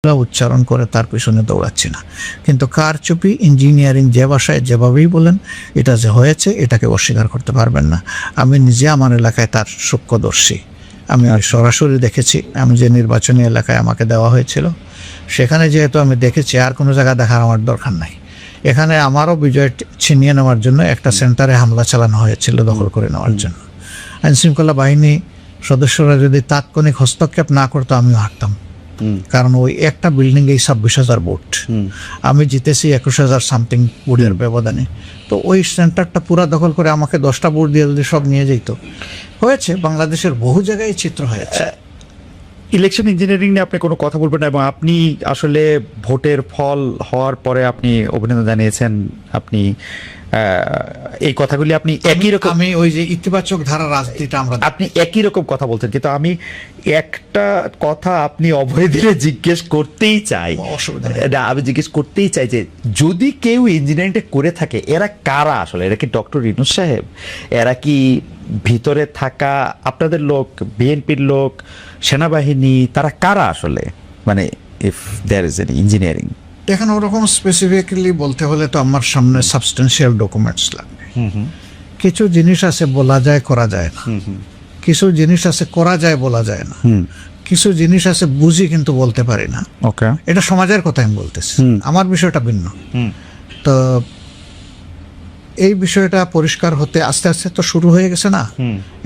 উচ্চারণ করে তার পিছনে দৌড়াচ্ছি না, কিন্তু কারচুপি ইঞ্জিনিয়ারিং যে ভাষায় যেভাবেই বলেন এটা যে হয়েছে এটাকে অস্বীকার করতে পারবেন না। আমি নিজে আমার এলাকায় তার সূক্ষ্মদর্শী, আমি সরাসরি দেখেছি। আমি যে নির্বাচনী এলাকায় আমাকে দেওয়া হয়েছিল সেখানে যেহেতু আমি দেখেছি, আর কোনো জায়গা দেখার আমার দরকার নাই। এখানে আমারও বিজয় ছিনিয়ে নেওয়ার জন্য একটা সেন্টারে হামলা চালানো হয়েছিল দখল করে নেওয়ার জন্য। আইনশৃঙ্খলা বাহিনী সদস্যরা যদি তাৎক্ষণিক হস্তক্ষেপ না করতো আমিও হারতাম, কারণ ওই একটা বিল্ডিং এই 26,000 ভোট, আমি জিতেছি 21,000 সামথিং ভোটের ব্যবধানে। তো ওই সেন্টারটা পুরা দখল করে আমাকে 10টা ভোট দিয়ে যদি সব নিয়ে যেত, হয়েছে বাংলাদেশের বহু জায়গায় চিত্র হয়েছে। ইলেকশন ইঞ্জিনিয়ারিং নিয়ে আপনি কোনো কথা বলবেন না, এবং আপনি আসলে ভোটের ফল হওয়ার পরে আপনি অভিনন্দন জানিয়েছেন। আপনি এই কথাগুলি আপনি একই রকম, আমি ওই যে ইতিবাচক ধারা রাজনীতিটা আপনি একই রকম কথা বলছেন, কিন্তু আমি একটা কথা আপনি অভয় দিলে জিজ্ঞেস করতেই চাই। আমি জিজ্ঞেস করতেই চাই যে যদি কেউ ইঞ্জিনিয়ারিংটা করে থাকে এরা কারা আসলে? এরা কি ডক্টর ইউনূস সাহেব? এরা কি ভিতরে থাকা আপনাদের লোক, বিএনপির লোক, সেনাবাহিনী? তারা কারা আসলে? মানে if there is any engineering. দেখেন, ওরকম স্পেসিফিক্যালি বলতে হলে তো আমার সামনে সাবস্টেন্সিয়াল ডকুমেন্টস লাগবে। কিছু জিনিস আছে বলা যায় করা যায় না, কিছু জিনিস আছে করা যায় বলা যায় না, কিছু জিনিস আছে বুঝি কিন্তু বলতে পারি না। ওকে, এটা সমাজের কথা আমি বলতেছি, আমার বিষয়টা ভিন্ন। তো এই বিষয়টা পরিষ্কার হতে আস্তে আস্তে তো শুরু হয়ে গেছে না?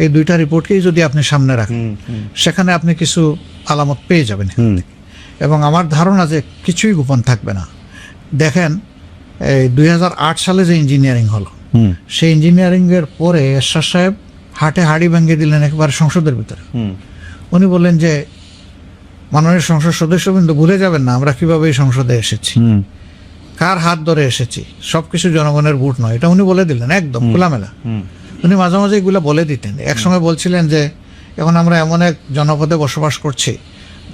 এই দুইটা রিপোর্টকেই যদি আপনি সামনে রাখেন সেখানে আপনি কিছু আলামত পেয়ে যাবেন, এবং আমার ধারণা যে কিছুই গোপন থাকবে না। দেখেন, এই 2008 সালে যে ইঞ্জিনিয়ারিং হলো, সেই ইঞ্জিনিয়ারিং এর পরে এরশাদ সাহেব হাটে হাড়ি ভেঙে দিলেন একেবারে সংসদের ভিতরে। উনি বললেন যে মাননীয় সংসদ সদস্য কিন্তু ভুলে যাবেন না আমরা কিভাবে এই সংসদে এসেছি, কার হাত ধরে এসেছি, সবকিছু জনগণের ভোট নয়, এটা উনি বলে দিলেন একদম খোলামেলা। উনি মাঝে মাঝে এগুলো বলে দিতেন। একসময় বলছিলেন যে এখন আমরা এমন এক জনপদে বসবাস করছি,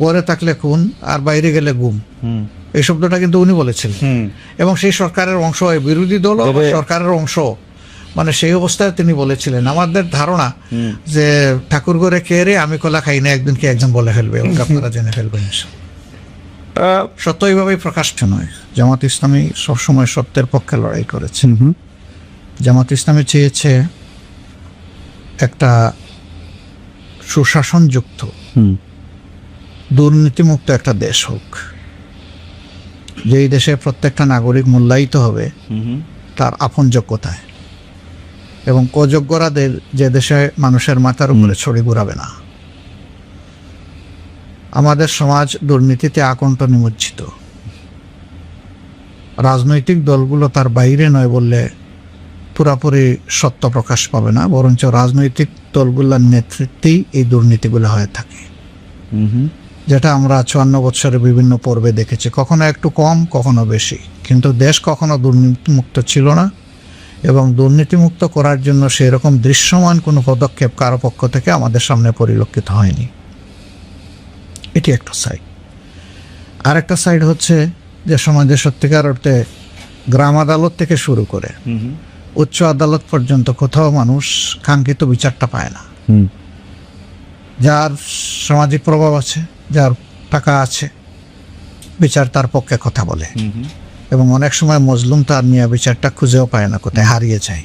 পরে থাকলে খুন আর বাইরে গেলে গুম, এই শব্দটা কিন্তু উনি বলেছিলেন। এবং সেই সরকারের অংশ, বিরোধী দল সরকারের অংশ, মানে সেই অবস্থায় তিনি বলেছিলেন। আমাদের ধারণা যে ঠাকুর ঘরে কে রে আমি কলা খাই না, একদিন কি একজন বলে ফেলবে, আপনারা জেনে ফেলবেন। সত্য এইভাবেই প্রকাশ্য নয়। জামাত ইসলামী সবসময় সত্যের পক্ষে লড়াই করেছে। জামাত ইসলামী চেয়েছে একটা সুশাসনযুক্ত, দুর্নীতিমুক্ত একটা দেশ হোক, যেই দেশে প্রত্যেকটা নাগরিক মূল্যায়িত হবে তার আপন যোগ্যতায়, এবং অযোগ্যরাদের যে দেশে মানুষের মাথার উপরে ছড়ি ঘুরাবে না। আমাদের সমাজ দুর্নীতিতে আকণ্ঠ নিমজ্জিত। রাজনৈতিক দলগুলো তার বাইরে নয় বললে পুরাপুরি সত্য প্রকাশ পাবে না, বরঞ্চ রাজনৈতিক দলগুলোর নেতৃত্বেই এই দুর্নীতিগুলো হয়ে থাকে, যেটা আমরা 54 বছরে বিভিন্ন পর্বে দেখেছি। কখনো একটু কম, কখনো বেশি, কিন্তু দেশ কখনো দুর্নীতিমুক্ত ছিল না, এবং দুর্নীতিমুক্ত করার জন্য সেরকম দৃশ্যমান কোনো পদক্ষেপ কারো পক্ষ থেকে আমাদের সামনে পরিলক্ষিত হয়নি। এটি একটা সাইড। আর একটা সাইড হচ্ছে যে সমাজে সত্যিকার অর্থে গ্রাম আদালত থেকে শুরু করে উচ্চ আদালত পর্যন্ত কোথাও মানুষ কাঙ্ক্ষিত বিচারটা পায় না। যার সামাজিক প্রভাব আছে, যার টাকা আছে, বিচার তার পক্ষে কথা বলে, এবং অনেক সময় মজলুম তার নিয়ে বিচারটা খুঁজেও পায় না, কোথায় হারিয়ে যায়।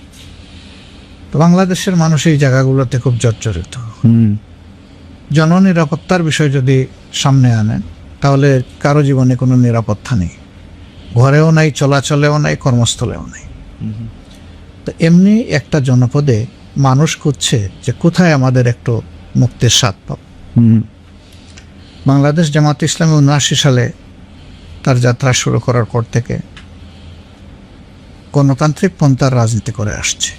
তো বাংলাদেশের মানুষ এই জায়গাগুলোতে খুব জর্জরিত। জননিরাপত্তার বিষয় যদি সামনে আনেন তাহলে কারো জীবনে কোনো নিরাপত্তা নেই, ঘরেও নাই, চলাচলেও নাই, কর্মস্থলেও নাই। তো এমনি একটা জনপদে মানুষ খুঁজছে যে কোথায় আমাদের একটু মুক্তির স্বাদ পাব। বাংলাদেশ জামাত ইসলামী 79 সালে তার যাত্রা শুরু করার পর থেকে গণতান্ত্রিক পন্থার রাজনীতি করে আসছে,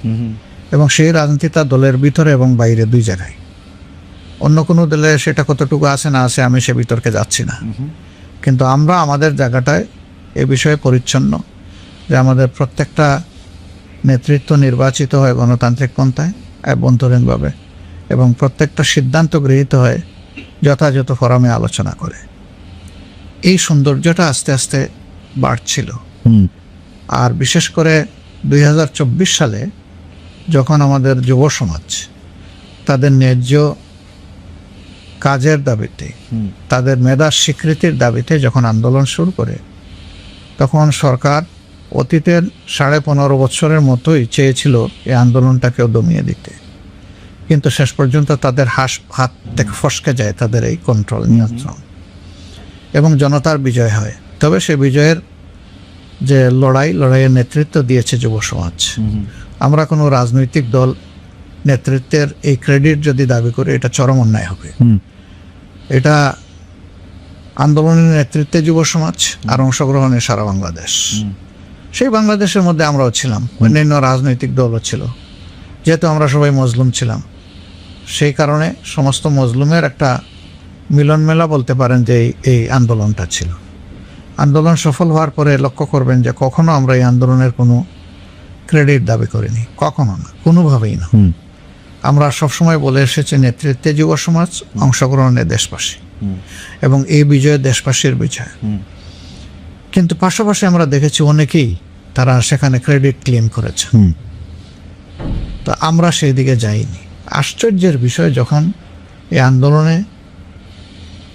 এবং সেই রাজনীতি তার দলের ভিতরে এবং বাইরে দুই জায়গায়। অন্য কোনো দলে সেটা কতটুকু আছে না আছে আমি সে বিতর্কে যাচ্ছি না, কিন্তু আমরা আমাদের জায়গাটায় এ বিষয়ে পরিচ্ছন্ন যে আমাদের প্রত্যেকটা নেতৃত্ব নির্বাচিত হয় গণতান্ত্রিক পন্থায় অভ্যন্তরীণভাবে, এবং প্রত্যেকটা সিদ্ধান্ত গৃহীত হয় যথাযথ ফোরামে আলোচনা করে। এই সৌন্দর্যটা আস্তে আস্তে বাড়ছিল। আর বিশেষ করে 2024 সালে যখন আমাদের যুব সমাজ তাদের ন্যায্য কাজের দাবিতে, তাদের মেধার স্বীকৃতির দাবিতে যখন আন্দোলন শুরু করে, তখন সরকার অতীতের 15.5 বছরের মতোই চেয়েছিল এই আন্দোলনটাকেও দমিয়ে দিতে, কিন্তু শেষ পর্যন্ত তাদের হাত থেকে ফসকে যায় তাদের এই কন্ট্রোল, নিয়ন্ত্রণ, এবং জনতার বিজয় হয়। তবে সে বিজয়ের যে লড়াইয়ের নেতৃত্ব দিয়েছে যুব সমাজ। আমরা কোনো রাজনৈতিক দল নেতৃত্বের এই ক্রেডিট যদি দাবি করে, এটা চরম অন্যায় হবে। এটা আন্দোলনের নেতৃত্বে যুব সমাজ আর অংশগ্রহণে সারা বাংলাদেশ। সেই বাংলাদেশের মধ্যে আমরাও ছিলাম, অন্যান্য রাজনৈতিক দলও ছিল। যেহেতু আমরা সবাই মজলুম ছিলাম, সেই কারণে সমস্ত মজলুমের একটা মিলন মেলা বলতে পারেন যে এই আন্দোলনটা ছিল। আন্দোলন সফল হওয়ার পরে লক্ষ্য করবেন যে কখনো আমরা এই আন্দোলনের কোনো ক্রেডিট দাবি করিনি, কখনো না, কোনোভাবেই না। আমরা সবসময় বলে এসেছি নেতৃত্বে যুব সমাজ, অংশগ্রহণে দেশবাসী, এবং এই বিজয় দেশবাসীর বিজয়। কিন্তু পাশাপাশি আমরা দেখেছি অনেকেই তারা সেখানে ক্রেডিট ক্লেম করেছে, তো আমরা সেই দিকে যাইনি। আশ্চর্যের বিষয়, যখন এই আন্দোলনে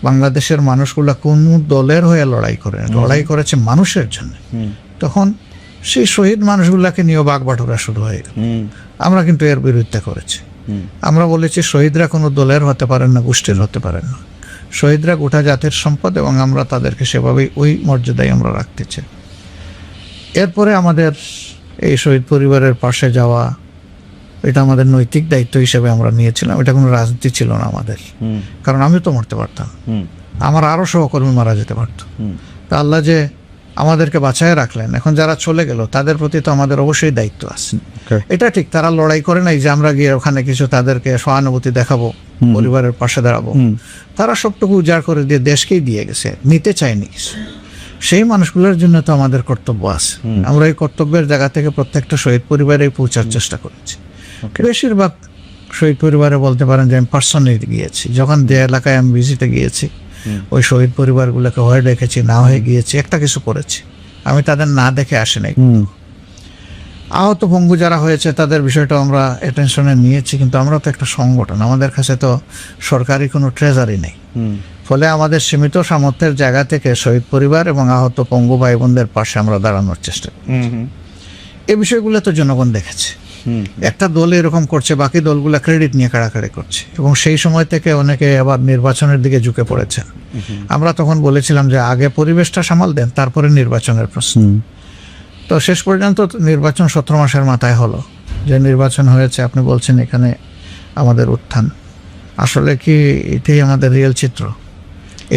বাংলাদেশের মানুষগুলা কোন দলের হয়ে লড়াই করেছে মানুষের জন্য, তখন সেই শহীদ মানুষগুলাকে নিয়ে বাগবাটুরা শুরু হয়ে গেল। আমরা কিন্তু এর বিরুদ্ধে করেছি। আমরা বলেছি শহীদরা কোনো দলের হতে পারেন না, গোষ্ঠীর হতে পারেন না। শহীদরা গোটা জাতির সম্পদ, এবং আমরা তাদেরকে সেভাবেই ওই মর্যাদায় আমরা রাখতে চাই। এরপরে আমাদের এই শহীদ পরিবারের পাশে যাওয়া, এটা আমাদের নৈতিক দায়িত্ব হিসেবে আমরা নিয়েছিলাম। এটা কোনো রাজনীতি ছিল না আমাদের, কারণ আমি তো মরতে পারতাম, আমার আরও সহকর্মী মারা যেতে পারত। তা আল্লাহ যে আমাদেরকে বাঁচায় রাখলেন, এখন যারা চলে গেল তাদের প্রতি তো আমাদের অবশ্যই দায়িত্ব আছে। এটা ঠিক, তারা লড়াই করে নাই যে আমরা গিয়ে ওখানে কিছু তাদেরকে সহানুভূতি দেখাবো, পরিবারের পাশে দাঁড়াবো। তারা সবটুকু উজাড় করে দিয়ে দেশকেই দিয়ে গেছে, নিতে চায়নি কিছু। সেই মানুষগুলোর জন্য তো আমাদের কর্তব্য আছে। আমরা এই কর্তব্যের জায়গা থেকে প্রত্যেকটা শহীদ পরিবারে পৌঁছার চেষ্টা করেছি। বেশিরভাগ শহীদ পরিবারে বলতে পারেন যে আমি পার্সোনালি গিয়েছি, যখন যে এলাকায় আমি ভিজিটে গিয়েছি, ওই শহীদ পরিবারগুলোকে হয়ে দেখেছি, না হয়ে গিয়েছি, একটা কিছু করেছি, আমি তাদের না দেখে আসি নাই। আহত পঙ্গু যারা হয়েছে তাদের বিষয়টা আমরা অ্যাটেনশনে নিয়েছি, কিন্তু আমরা তো একটা সংগঠন, আমাদের কাছে তো সরকারি কোনো ট্রেজারি নেই। ফলে আমাদের সীমিত সামর্থ্যের জায়গা থেকে শহীদ পরিবার এবং আহত পঙ্গু ভাই বোনদের পাশে আমরা দাঁড়ানোর চেষ্টা করি। এই বিষয়গুলো তো জনগণ দেখেছে। একটা দল এরকম করছে, বাকি দলগুলো ক্রেডিট নিয়ে কাড়াকাড়ি করছে, এবং সেই সময় থেকে অনেকে আবার নির্বাচনের দিকে ঝুঁকে পড়েছে। আমরা তখন বলেছিলাম যে আগে পরিবেশটা সামাল দেন, তারপরে নির্বাচনের প্রশ্ন। তো শেষ পর্যন্ত নির্বাচন 17 মাসের মাথায় হলো, যে নির্বাচন হয়েছে। আপনি বলছেন এখানে আমাদের উত্থান, আসলে কি এটাই আমাদের রিয়েল চিত্র?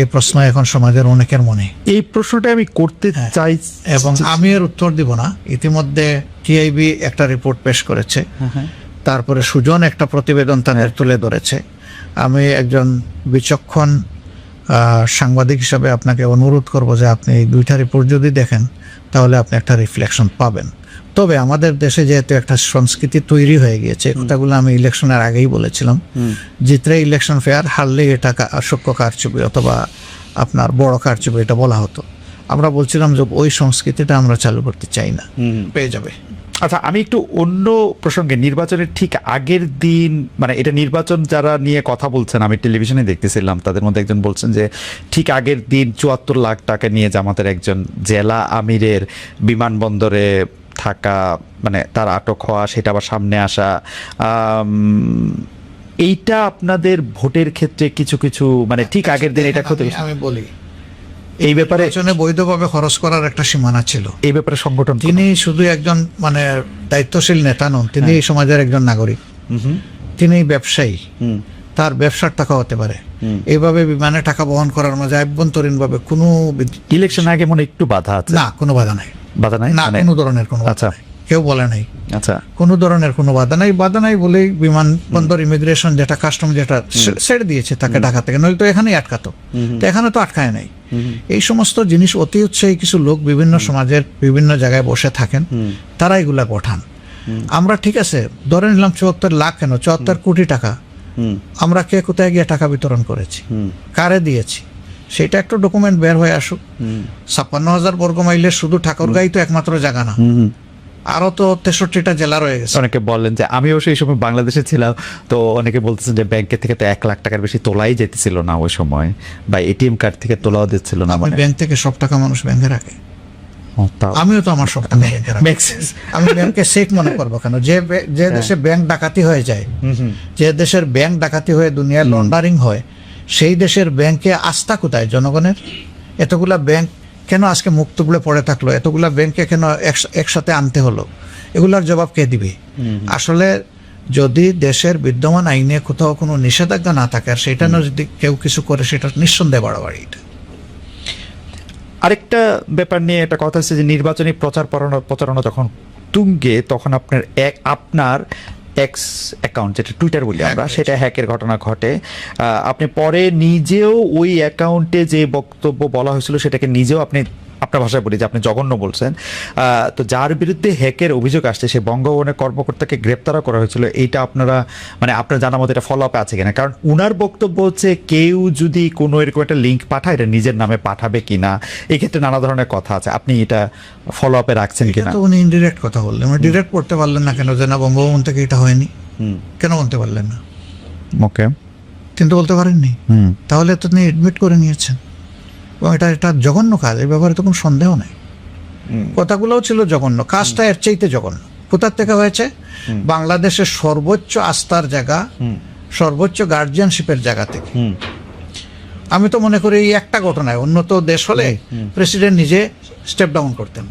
এই প্রশ্ন এখন সমাজের অনেকের মনে। এই প্রশ্নটা আমি করতে চাই, এবং আমি এর উত্তর দিব না। ইতিমধ্যে টিআইবি একটা রিপোর্ট পেশ করেছে, তারপরে সুজন একটা প্রতিবেদন তাদের তুলে ধরেছে। আমি একজন বিচক্ষণ সাংবাদিক হিসাবে আপনাকে অনুরোধ করব যে আপনি এই দুইটা রিপোর্ট যদি দেখেন, তাহলে আপনি একটা রিফ্লেকশন পাবেন। তবে আমাদের দেশে যেহেতু একটা সংস্কৃতি তৈরি হয়ে গিয়েছে, কথাগুলো আমি ইলেকশনের আগেই বলেছিলাম, জিতলে ইলেকশন ফেয়ার, হারলে এটা সূক্ষ্ম কারচুপি অথবা আপনার বড় কারচুপি, এটা বলা হতো। আমরা বলছিলাম যে ওই সংস্কৃতিটা আমরা চালু করতে চাই না, পেয়ে যাবে। আচ্ছা, আমি একটু অন্য প্রসঙ্গে, নির্বাচনের ঠিক আগের দিন, মানে এটা নির্বাচন যারা নিয়ে কথা বলছেন, আমি টেলিভিশনে দেখতেছিলাম, তাদের মধ্যে একজন বলছেন যে ঠিক আগের দিন 74 লাখ টাকা নিয়ে জামাতের একজন জেলা আমিরের বিমানবন্দরে থাকা, মানে তার আটক হওয়া, সেটা আবার সামনে আসা, এইটা আপনাদের ভোটের ক্ষেত্রে কিছু কিছু, মানে ঠিক আগের দিন এটা ক্ষতি। আমি বলি, এই ব্যাপারে বৈধভাবে খরচ করার একটা সীমানা ছিল। এই ব্যাপারে সংগঠন, তিনি শুধু একজন মানে দায়িত্বশীল নেতা নন, তিনি এই সমাজের একজন নাগরিক, তিনি ব্যবসায়ী, তার ব্যবসার টাকা হতে পারে। এইভাবে বিমানে টাকা বহন করার মাঝে আভ্যন্তরীণ ভাবে কোনো ইলেকশন আগে মনে একটু বাধা আছে? না, কোনো বাধা নাই। বাধা নাই না, কোনো ধরনের কোনো। আচ্ছা, কেউ বলে নাই। আচ্ছা, কোনো ধরনের কোনো বাধা নাই বলেই বিমানবন্দর ইমিগ্রেশন যেটা কাস্টম যেটা ছেড়ে দিয়েছে তাকে ঢাকা থেকে, নইলে তো এখানেই আটকাতো। তো এখানে তো আটকায় নাই। এই সমস্ত জিনিস অতি উৎসাহী কিছু লোক বিভিন্ন সমাজের বিভিন্ন জায়গায় বসে থাকেন, তারা এগুলা পাঠান। আমরা ঠিক আছে ধরে নিলাম 74 লাখ, কেন 74 কোটি টাকা, আমরা কে কোথায় গিয়ে টাকা বিতরণ করেছি, কারে দিয়েছি, সেটা একটা ডকুমেন্ট বের হয়ে আসুক। 56,000 বর্গ মাইলের শুধু ঠাকুরগাঁই তো একমাত্র জায়গা না, আরো তো 63টা জেলা রয়ে গেছে। অনেকে বললেন যে আমিও সেই সময় বাংলাদেশে ছিলাম, তো অনেকে বলতেছেন যে ব্যাংকের থেকে তো 1 লাখ টাকার বেশি তোলাই যেতেছিল না ওই সময়, বা এটিএম কার্ড থেকে তোলাও দিচ্ছিল না। মানে ব্যাংক থেকে সব টাকা মানুষ ব্যাংকে রাখে, তাও আমিও তো আমার সব টাকা ব্যাংকে রাখি। makes sense। আমি ব্যাংকে সেফ মনে করবো কেন? যে দেশে ব্যাংক ডাকাতি হয়ে যায়, যে দেশের ব্যাংক ডাকাতি হয়ে দুনিয়ায় লন্ডারিং হয়, সেই দেশের ব্যাংকে আস্থা কোথায় জনগণের? এতগুলা ব্যাংক কেন আজকে মুখ তুবড়ে পড়ে থাকলো? এতগুলা ব্যাংকে কেন একসাথে আনতে হলো? এগুলার জবাব কে দিবে? আসলে যদি দেশের বিদ্যমান আইনে কোথাও কোনো নিষেধাজ্ঞা না থাকে, আর সেটা নিয়ে যদি কেউ কিছু করে, সেটা নিঃসন্দেহে বাড়াবাড়ি। আরেকটা ব্যাপার নিয়ে একটা কথা হচ্ছে যে নির্বাচনী প্রচারণা যখন তুঙ্গে, তখন আপনার এক্স অ্যাকাউন্ট, যেটা টুইটার বলি আমরা, সেটা হ্যাকের ঘটনা ঘটে। আপনি পরে নিজেও ওই অ্যাকাউন্টে যে বক্তব্য বলা হয়েছিল সেটাকে নিজেও আপনি, আপনার ভাষায় বলি যে আপনি জঘন্য বলছেন। তো যার বিরুদ্ধে হ্যাকের অভিযোগ আসছে, সে বঙ্গভবনের কর্মকর্তাকে গ্রেপ্তারও করা হয়েছিল। এইটা আপনারা, মানে আপনার জানার মতো এটা ফলো আপে আছে কিনা? কারণ উনার বক্তব্য হচ্ছে কেউ যদি কোনো এরকম একটা লিঙ্ক পাঠায়, এটা নিজের নামে পাঠাবে কিনা, এই ক্ষেত্রে নানা ধরনের কথা আছে। আপনি এটা ফলো আপে রাখছেন কিনা? তো উনি ইনডিরেক্ট কথা বললেন, উনি ডিরেক্ট করতে পারলেন না কেন যে না বঙ্গভবন থেকে এটা হয়নি? কেন বলতে পারলেন না? ওকে, কিন্তু বলতে পারেননি, তাহলে তো তিনি এডমিট করে নিয়েছেন। এবং এটা জঘন্য কাজ, এই ব্যাপারে তো কোনো সন্দেহ নেই। কথাগুলোও ছিল জঘন্য, কাজটা এর চাইতে জঘন্য। কোথার থেকে হয়েছে? বাংলাদেশের সর্বোচ্চ আস্থার জায়গা, সর্বোচ্চ গার্জিয়ানশিপের জায়গা থেকে। আমি তো মনে করি এই একটা ঘটনায় উন্নত দেশ হলে প্রেসিডেন্ট নিজে স্টেপ ডাউন করতেন,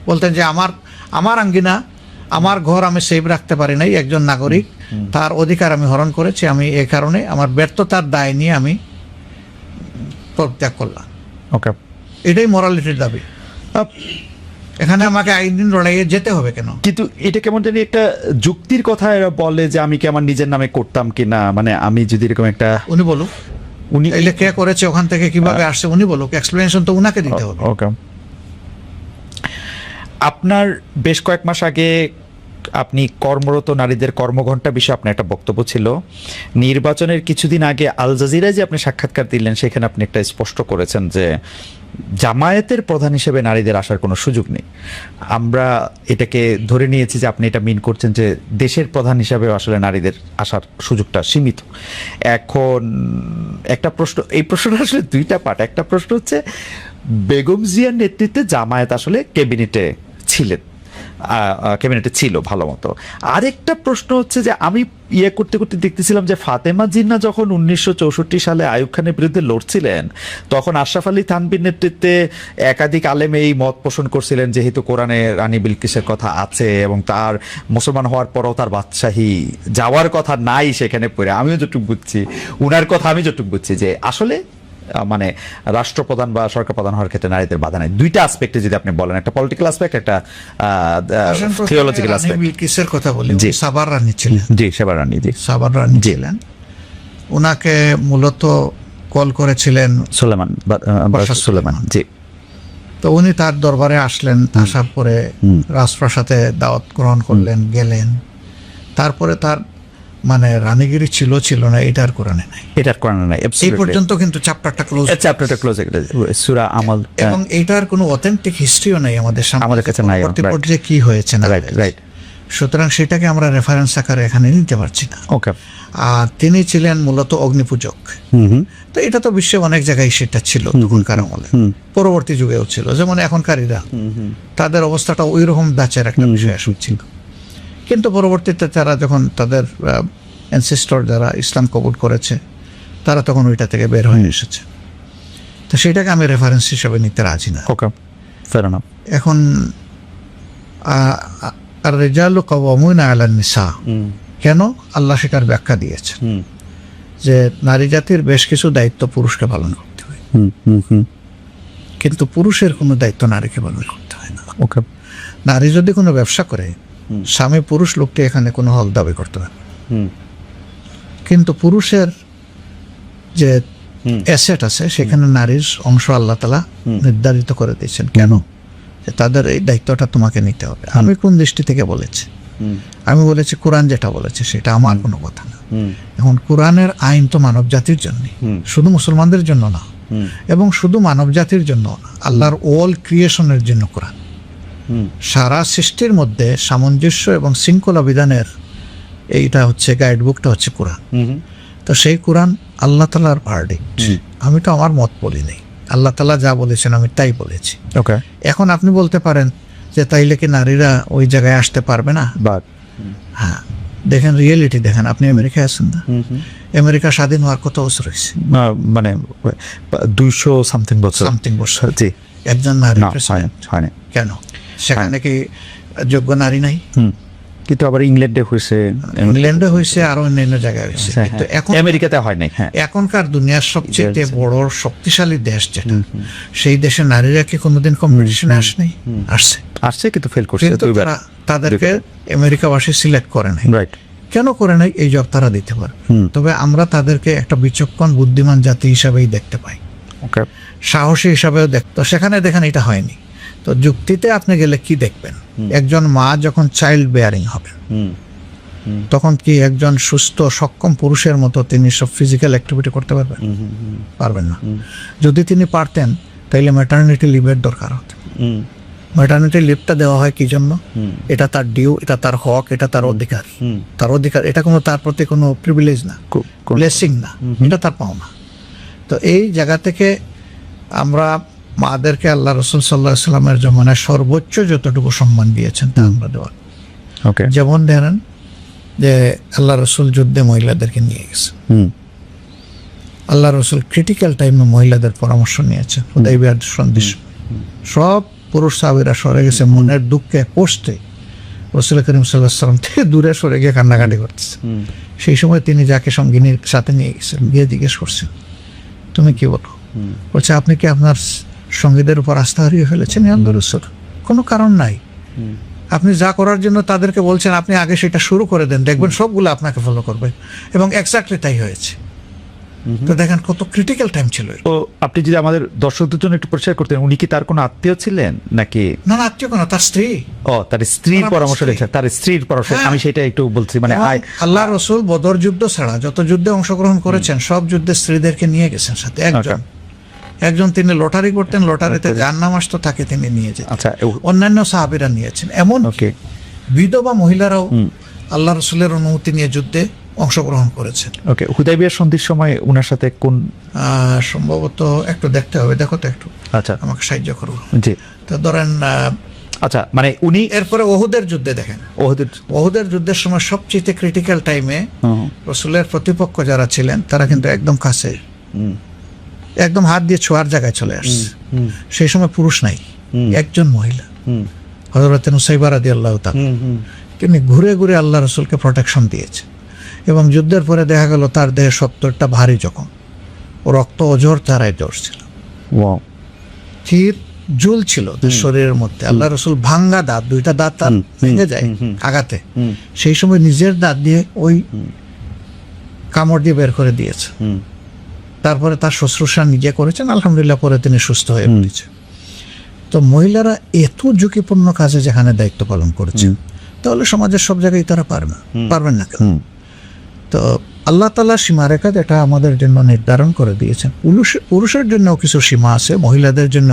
বলতেন যে আমার আঙ্গিনা, আমার ঘর আমি সেভ রাখতে পারি নাই, একজন নাগরিক, তার অধিকার আমি হরণ করেছি, আমি এই কারণে আমার ব্যর্থতার দায় নিয়ে আমি পদত্যাগ করলাম। ওকে, এটাই মোরালিটির দাবি। এখানে আমাকে আইন লড়াইয়ে যেতে হবে কেন? কিন্তু এটা কেমন জানি একটা যুক্তির কথা এরা বলে যে আমি কি আমার নিজের নামে করতাম কিনা, মানে আমি যদি এরকম একটা, উনি বলুক, উনি এলে কে করেছে, ওখান থেকে কিভাবে আসছে, উনি বলুক, এক্সপ্লেনেশন তো উনাকে দিতে হবে। ওকে, আপনার বেশ কয়েক মাস আগে আপনি কর্মরত নারীদের কর্মঘণ্টা বিষয়ে আপনার একটা বক্তব্য ছিল। নির্বাচনের কিছুদিন আগে আল জাজিরায় যে আপনি সাক্ষাৎকার দিলেন, সেখানে আপনি একটা স্পষ্ট করেছেন যে জামায়াতের প্রধান হিসেবে নারীদের আসার কোনো সুযোগ নেই। আমরা এটাকে ধরে নিয়েছি যে আপনি এটা মিন করছেন যে দেশের প্রধান হিসাবে আসলে নারীদের আসার সুযোগটা সীমিত। এখন একটা প্রশ্ন, এই প্রশ্নটা আসলে দুইটা পার্ট। একটা প্রশ্ন হচ্ছে বেগম জিয়ার নেতৃত্বে জামায়াত আসলে ক্যাবিনেটে ছিলেন, ক্যাবিনেটে ছিল ভালো মতো। আরেকটা প্রশ্ন হচ্ছে যে আমি করতে করতে দেখতেছিলাম যে ফাতেমা জিন্নাহ যখন 1964 সালে আইয়ুব খানের বিরুদ্ধে লড়ছিলেন, তখন আশরাফ আলী থানভীর নেতৃত্বে একাধিক আলেম এই মত পোষণ করছিলেন, যেহেতু কোরআনে রানী বিলকিসের কথা আছে এবং তার মুসলমান হওয়ার পরও তার বাদশাহী যাওয়ার কথা নাই সেখানে পড়ে। আমিও যতটুকু বুঝছি, উনার কথা আমি যতটুকু বুঝছি যে আসলে মানে রাষ্ট্রপ্রধান বা সরকার প্রধান হওয়ার ক্ষেত্রে নারীদের বাধা নাই। দুইটা আসপেক্টে যদি আপনি বলেন, একটা পলিটিক্যাল আসপেক্ট, একটা থিওলজিক্যাল আসপেক্ট। বিলকিসের কথা বলি, সাবার রানী ছিলেন। জি, সাবার রানী, জি, সাবার রানী ছিলেন। ওনাকে মূলত কল করেছিলেন সুলেমান, সুলেমান, জি। তো উনি তার দরবারে আসলেন, আসার পরে রাজপ্রাসাদে দাওয়াত গ্রহণ করলেন, গেলেন। তারপরে তার মানে রানীগিরি ছিল না, এটার কোরআনে নাই, এটার কোরআনে নাই। এই পর্যন্ত কিন্তু চ্যাপ্টারটা ক্লোজ, সূরা আমল। এবং এইটার কোনো অথেন্টিক হিস্ট্রিও নাই আমাদের সামনে, আমাদের কাছে নাই, পর্যায়ে কি হয়েছে না। রাইট। সুতরাং সেটাকে আমরা রেফারেন্স আকারে এখানে নিতে পারছি না। ওকে। আর তিনি ছিলেন মূলত অগ্নিপূজক। তো এটা তো বিশ্বে অনেক জায়গায় সেটা ছিল তখনকার আমলে, পরবর্তী যুগেও ছিল। যেমন এখনকারীরা, তাদের অবস্থাটা ওই রকম দাচের একটা বিষয় ছিল। কিন্তু পরবর্তীতে তারা যখন তাদের অ্যানসেস্টর যারা ইসলাম কবুল করেছে, তারা তখন ওইটা থেকে বের হয়ে এসেছে। তো সেটাকে আমি রেফারেন্স হিসেবে নিতে রাজি না। ওকে, ফেয়ার এনাফ। এখন আর রিজালু কাওয়ামুনা আলান নিসা, কেন আল্লাহ সেটার ব্যাখ্যা দিয়েছেন যে নারী জাতির বেশ কিছু দায়িত্ব পুরুষকে পালন করতে হয়, কিন্তু পুরুষের কোনো দায়িত্ব নারীকে পালন করতে হয় না। ওকে। নারী যদি কোনো ব্যবসা করে, স্বামী পুরুষ লোকটি এখানে কোনো হক দাবি করতে হবে, কিন্তু পুরুষের যে অ্যাসেট আছে সেখানে নারীর অংশ আল্লাহ তাআলা নির্ধারিত করে দিয়েছেন। কেন? যে তাদের এই দায়িত্বটা তোমাকে নিতে হবে। আমি কোন দৃষ্টি থেকে বলেছি? আমি বলেছি কোরআন যেটা বলেছে সেটা, আমার কোনো কথা না। এখন কোরআনের আইন তো মানব জাতির জন্য, শুধু মুসলমানদের জন্য না, এবং শুধু মানব জাতির জন্য না, আল্লাহর অল ক্রিয়েশনের জন্য কোরআন। সারা সৃষ্টির মধ্যে সামঞ্জস্য এবং শৃঙ্খলা বিধানের এইটা হচ্ছে গাইডবুকটা হচ্ছে কোরআন। তো সেই কোরআন আল্লাহ তাআলার ভার্ডিক্ট। আমি তো আমার মত বলি নাই, আল্লাহ তাআলা যা বলেছেন আমি তাই বলেছি। ওকে, এখন আপনি বলতে পারেন যে তাইলে কি নারীরা ওই জায়গায় আসতে পারবে না? বাট হ্যাঁ, দেখেন রিয়েলিটি দেখেন। আপনি আমেরিকায় আছেন না? আমেরিকা স্বাধীন হওয়ার কত বছর হয়েছে? মানে 200 সামথিং বছর। সামথিং বছর। জি, একজন নারী না প্রেসিডেন্ট। হয়নি। কেন? সেখানে কি যোগ্য নারী নাই? কিন্তু আবার ইংল্যান্ডে হয়েছে, ইংল্যান্ডে হয়েছে, আরো অন্যান্য জায়গায় হয়েছে। কিন্তু এখন আমেরিকাতে হয় নাই। হ্যাঁ, এখনকার দুনিয়ার সবচেয়ে বড় শক্তিশালী দেশ যেটা, সেই দেশে নারীরা কি কোনোদিন কম্পিটিশনে আসেনি? আসছে, আসছে, কিন্তু ফেল করছে কিন্তু দুইবার। তাদেরকে আমেরিকাবাসী সিলেক্ট করে নাই। রাইট। কেন করে নাই? এই জব তারা দিতে পারে। তবে আমরা তাদেরকে একটা বিচক্ষণ বুদ্ধিমান জাতি হিসাবেই দেখতে পাই, ওকে, সাহসী হিসাবেও তো সেখানে দেখেন এটা হয়নি। তো যুক্তিতে আপনি গেলে কি দেখবেন? একজন মা যখন চাইল্ড বেয়ারিং হবে, তখন কি একজন সুস্থ সক্ষম পুরুষের মতো তিনি সব ফিজিক্যাল অ্যাক্টিভিটি করতে পারবেন? পারবেন না। যদি তিনি পারতেন তাইলে ম্যাটারনিটি লিভের দরকার হতো। ম্যাটারনিটি লিভটা দেওয়া হয় কি জন্য? এটা তার ডিউ, এটা তার হক, এটা তার অধিকার। তার অধিকার, এটা কোনো তার প্রতি কোনো প্রিভিলেজ না, ব্লেসিং না, এটা তার পাওনা। তো এই জায়গা থেকে আমরা মাদেরকে আল্লাহ রাসূল সাল্লাল্লাহু আলাইহি সাল্লামের জমানায় সর্বোচ্চ যতটুকু সম্মান দিয়েছেন তা আমরা দেওয়া। ওকে, যেমন ধরেন যে আল্লাহ রাসূল যুদ্ধে মহিলাদেরকে নিয়ে গেছে, আল্লাহ রাসূল ক্রিটিক্যাল টাইমে মহিলাদের পরামর্শ নিয়েছেন। হুদাইবিয়ার সন্ধি সব পুরুষ সাহাবীরা সরে গেছে, মনের দুঃখে কষ্টে রাসূল করিম সাল্লাল্লাহু আলাইহি সাল্লাম থেকে দূরে সরে গিয়ে কান্নাকাটি করতেছে। সেই সময় তিনি যাকে সঙ্গিনীর সাথে নিয়ে গেছেন, গিয়ে জিজ্ঞেস করছেন, তুমি কি বলো? বলছে, আপনি কি আপনার সঙ্গীদের উপর আস্থা হারিয়ে ফেলেছেন? ইয়া রাসূল, কোনো কারণ নাই। আপনি যা করার জন্য তাদেরকে বলছেন, আপনি আগে সেটা শুরু করে দেন, দেখবেন সবগুলো আপনাকে ফলো করবে। এবং এক্স্যাক্টলি তাই হয়েছে। তো দেখেন কত ক্রিটিক্যাল টাইম ছিল। ও, আপনি যদি আমাদের দর্শকদের জন্য একটু পরিষ্কার করতেন, উনি কি তার কোনো আত্মীয় ছিলেন নাকি? না, আত্মীয় কোনো, তার স্ত্রী। ও, তার স্ত্রীর পরামর্শ দিয়েছেন, তার স্ত্রীর পরামর্শ। আমি সেটা একটু বলছি, মানে আল্লাহ রাসূল বদর যুদ্ধ ছাড়া যত যুদ্ধে অংশগ্রহণ করেছেন সব যুদ্ধে স্ত্রীদেরকে নিয়ে গেছেন সাথে। একজন তিনি লটারি করতেন, লটারিতে যার নাম আসতো তাকে তিনি নিয়ে যেতেন। আচ্ছা, অন্যান্য সাহাবীরা নিয়েছেন, এমন বিধবা মহিলারাও আল্লাহ রাসূলের অনুমতি নিয়ে যুদ্ধে অংশগ্রহণ করেছেন। ওকে, হুদাইবিয়ার সন্ধির সময় উনার সাথে কোন সম্ভবত একটু দেখতে হবে, দেখো তো একটু, আচ্ছা আমাকে সাহায্য করো। জি, তো ধরেন আচ্ছা, মানে উনি এরপরে ওহুদের যুদ্ধে দেখেন, ওহুদের যুদ্ধের সময় সবচেয়ে ক্রিটিক্যাল টাইমে রাসূলের প্রতিপক্ষ যারা ছিলেন তারা কিন্তু একদম কাছে, একদম হাত দিয়ে ছোঁয়ার জায়গায় চলে আসছে। সেই সময় পুরুষ নাই, একজন মহিলা হযরত নুসাইবা রাদিয়াল্লাহু তাআলা, তিনি ঘুরে ঘুরে আল্লাহ রাসূলকে প্রোটেকশন দিয়েছে। এবং যুদ্ধের পরে দেখা গেল তার দেহে 70টা ভারী জখম, রক্ত অজর তারাই জ্বরছিল, তীর জুল ছিল শরীরের মধ্যে। আল্লাহ রাসূল ভাঙ্গা দাঁত, দুইটা দাঁত তার ভেঙে যায় আঘাতে, সেই সময় নিজের দাঁত দিয়ে ওই কামড় দিয়ে বের করে দিয়েছে। তারপরে তার শুশ্রূষা নিজে করেছেন, আলহামদুলিল্লাহ, পরে তিনি সুস্থ হয়ে উঠেছে। তো মহিলারা এত ঝুঁকিপূর্ণ কাজে যেখানে দায়িত্ব পালন করেছেন, তাহলে সমাজের সব জায়গায় তারা পারবেন না কেন? তো আল্লাহ তাআলা সীমারেখা এটা আমাদের জন্য নির্ধারণ করে দিয়েছেন। পুরুষের জন্য কিছু সীমা আছে, মহিলাদের জন্য